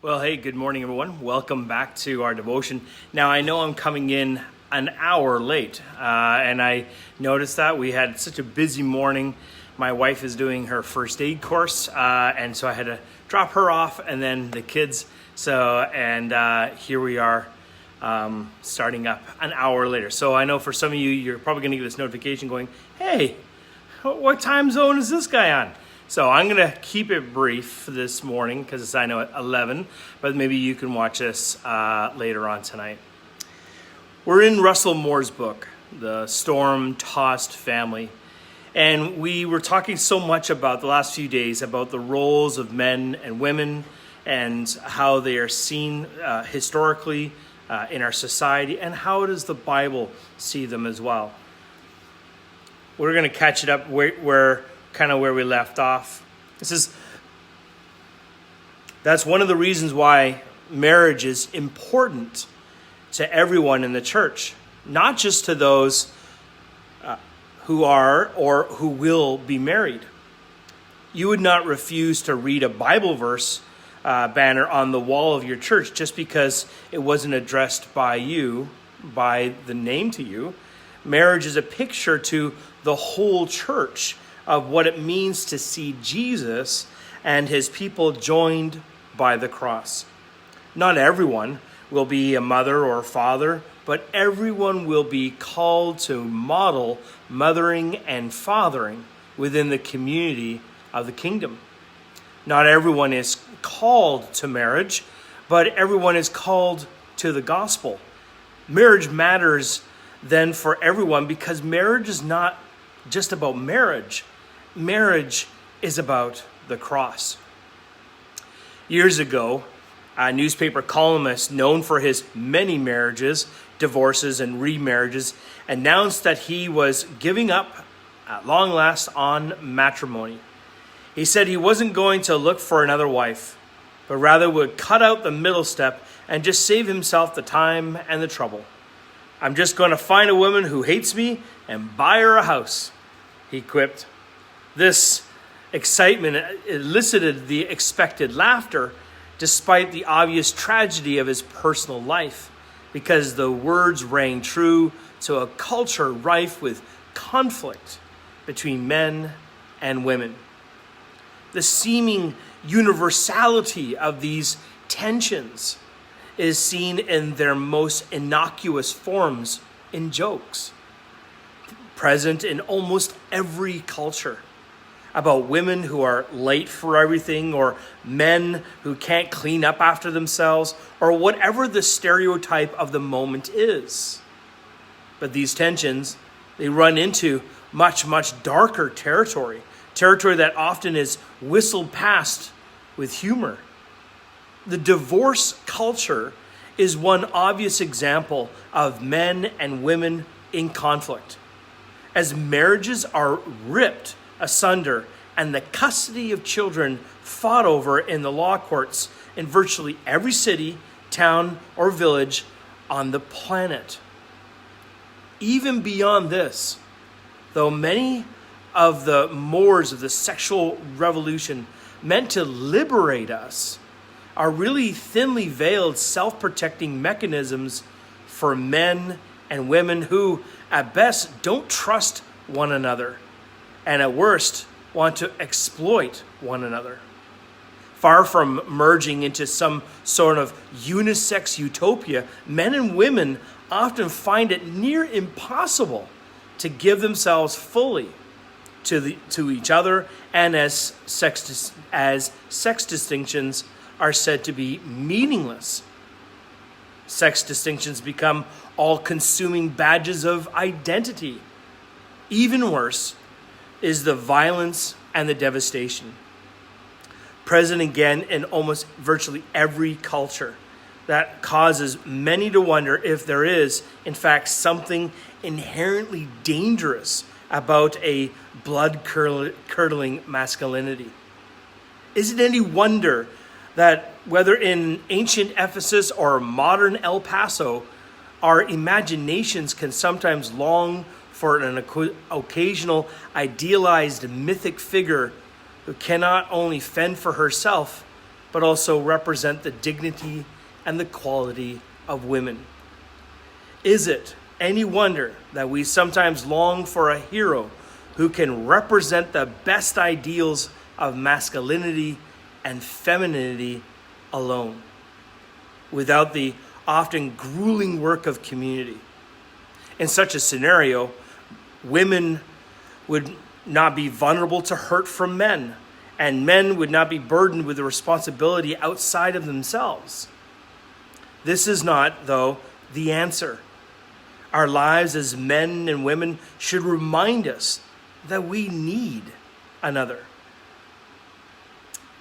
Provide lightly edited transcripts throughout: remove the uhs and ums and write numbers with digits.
Well, hey, good morning, everyone. Welcome back to our devotion. Now, I know I'm coming in an hour late, and I noticed that we had such a busy morning. My wife is doing her first aid course, and so I had to drop her off and then the kids. Here we are starting up an hour later. So I know for some of you, you're probably going to get this notification going, hey, what time zone is this guy on? So I'm going to keep it brief this morning because it's, I know, at 11, but maybe you can watch this later on tonight. We're in Russell Moore's book, The Storm-Tossed Family. And we were talking so much about the last few days about the roles of men and women and how they are seen historically in our society, and how does the Bible see them as well. We're going to catch it up where we left off. That's one of the reasons why marriage is important to everyone in the church, not just to those who are or who will be married. You would not refuse to read a Bible verse banner on the wall of your church just because it wasn't addressed by you, by the name to you. Marriage is a picture to the whole church of what it means to see Jesus and his people joined by the cross. Not everyone will be a mother or a father, but everyone will be called to model mothering and fathering within the community of the kingdom. Not everyone is called to marriage, but everyone is called to the gospel. Marriage matters then for everyone because marriage is not just about marriage. Marriage is about the cross. Years ago, a newspaper columnist known for his many marriages, divorces, and remarriages announced that he was giving up at long last on matrimony. He said he wasn't going to look for another wife, but rather would cut out the middle step and just save himself the time and the trouble. I'm just going to find a woman who hates me and buy her a house, he quipped. This excitement elicited the expected laughter, despite the obvious tragedy of his personal life, because the words rang true to a culture rife with conflict between men and women. The seeming universality of these tensions is seen in their most innocuous forms in jokes, present in almost every culture, about women who are late for everything, or men who can't clean up after themselves, or whatever the stereotype of the moment is. But these tensions, they run into much, much darker territory that often is whistled past with humor. The divorce culture is one obvious example of men and women in conflict, as marriages are ripped asunder and the custody of children fought over in the law courts in virtually every city, town, or village on the planet. Even beyond this, though many of the mores of the sexual revolution meant to liberate us are really thinly veiled self-protecting mechanisms for men and women who, at best, don't trust one another, and at worst, want to exploit one another. Far from merging into some sort of unisex utopia, men and women often find it near impossible to give themselves fully to each other, and as sex distinctions are said to be meaningless. Sex distinctions become all-consuming badges of identity. Even worse is the violence and the devastation, present again in almost virtually every culture, that causes many to wonder if there is, in fact, something inherently dangerous about a blood-curdling masculinity. Is it any wonder that whether in ancient Ephesus or modern El Paso, our imaginations can sometimes long for an occasional idealized mythic figure who cannot only fend for herself, but also represent the dignity and the quality of women. Is it any wonder that we sometimes long for a hero who can represent the best ideals of masculinity and femininity alone, without the often grueling work of community? In such a scenario, women would not be vulnerable to hurt from men, and men would not be burdened with a responsibility outside of themselves. This is not, though, the answer. Our lives as men and women should remind us that we need another.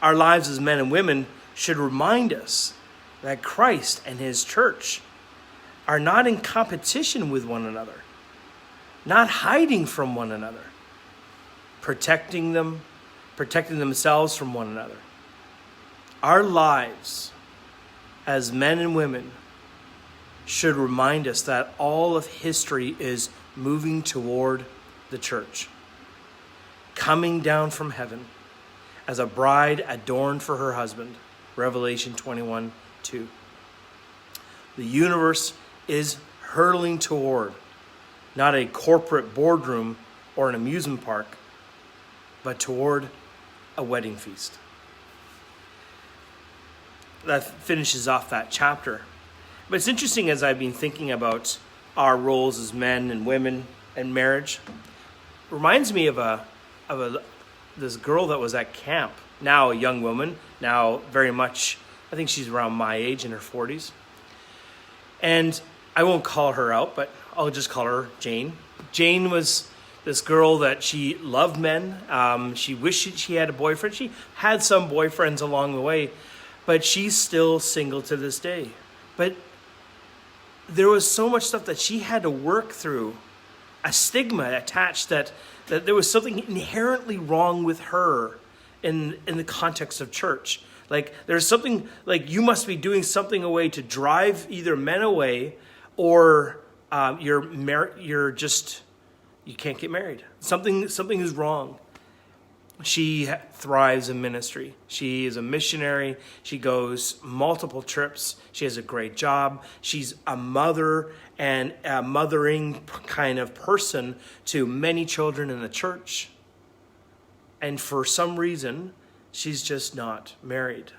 Our lives as men and women should remind us that Christ and his church are not in competition with one another, not hiding from one another, protecting themselves from one another. Our lives as men and women should remind us that all of history is moving toward the church, coming down from heaven as a bride adorned for her husband. Revelation 21:2. The universe is hurtling toward not a corporate boardroom or an amusement park, but toward a wedding feast. That finishes off that chapter. But it's interesting, as I've been thinking about our roles as men and women and marriage, it reminds me of this girl that was at camp, now a young woman, now very much, I think she's around my age, in her 40s. And I won't call her out, but I'll just call her Jane. Jane was this girl that she loved men. She wished she had a boyfriend. She had some boyfriends along the way, but she's still single to this day. But there was so much stuff that she had to work through, a stigma attached that there was something inherently wrong with her in the context of church. Like there's something like you must be doing something away to drive either men away, or you can't get married. Something is wrong. She thrives in ministry. She is a missionary. She goes multiple trips. She has a great job. She's a mother and a mothering kind of person to many children in the church. And for some reason, she's just not married.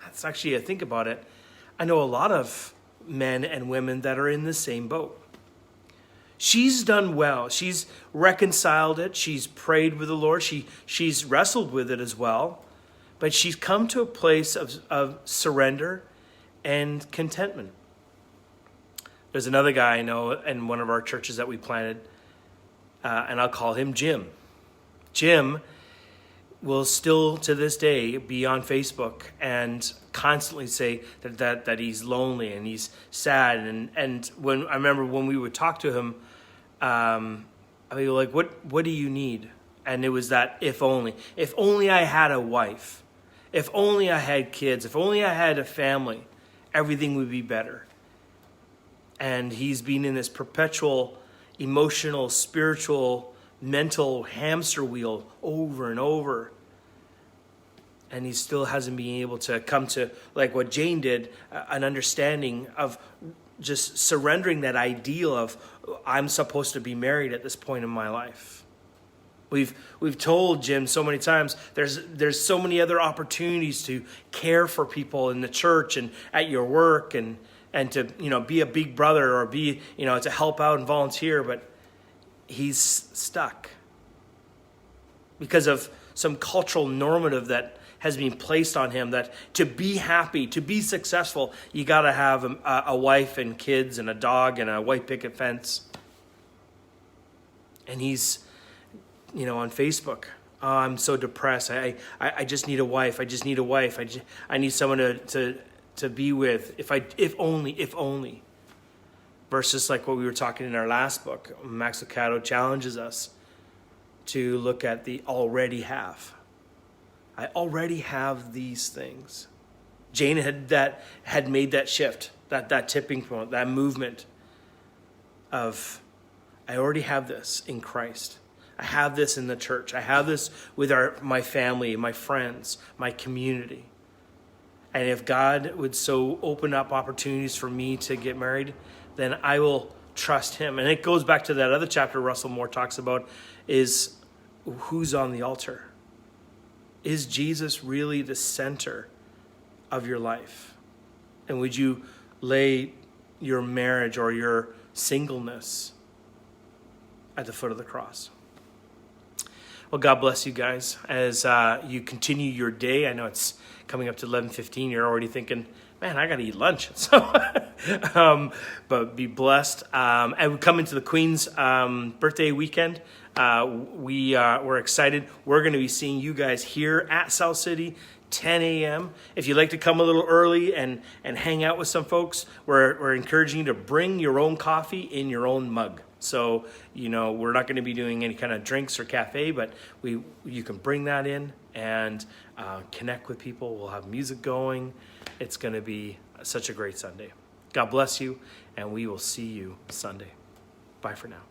That's actually, I think about it, I know a lot of men and women that are in the same boat. She's done well. She's reconciled it. She's prayed with the Lord. She's wrestled with it as well. But she's come to a place of surrender and contentment. There's another guy I know in one of our churches that we planted, and I'll call him Jim. Jim will still to this day be on Facebook and constantly say that he's lonely and he's sad. And when I remember when we would talk to him, I mean, like, what do you need? And it was that if only I had a wife, if only I had kids, if only I had a family, everything would be better. And he's been in this perpetual emotional, spiritual, mental hamster wheel over and over. And he still hasn't been able to come to, like what Jane did, an understanding of just surrendering that ideal of I'm supposed to be married at this point in my life. We've told Jim so many times there's so many other opportunities to care for people in the church and at your work and to be a big brother or be to help out and volunteer, but he's stuck because of some cultural normative that has been placed on him that to be happy, to be successful, you got to have a wife and kids and a dog and a white picket fence. And he's, on Facebook, oh, I'm so depressed. I just need a wife. I just need a wife. I need someone to be with. If only. Versus like what we were talking in our last book, Max Lucado challenges us to look at the already have. I already have these things. Jane had made that shift, that tipping point, that movement of I already have this in Christ. I have this in the church. I have this with my family, my friends, my community. And if God would so open up opportunities for me to get married, then I will trust him. And it goes back to that other chapter Russell Moore talks about, is who's on the altar? Is Jesus really the center of your life? And would you lay your marriage or your singleness at the foot of the cross? Well, God bless you guys as you continue your day. I know it's coming up to 11:15. You're already thinking, man, I got to eat lunch. So, but be blessed. And we come into the Queen's birthday weekend. We're excited. We're going to be seeing you guys here at South City, 10 a.m. If you'd like to come a little early and hang out with some folks, we're encouraging you to bring your own coffee in your own mug. So, we're not going to be doing any kind of drinks or cafe, but you can bring that in and connect with people. We'll have music going. It's going to be such a great Sunday. God bless you, and we will see you Sunday. Bye for now.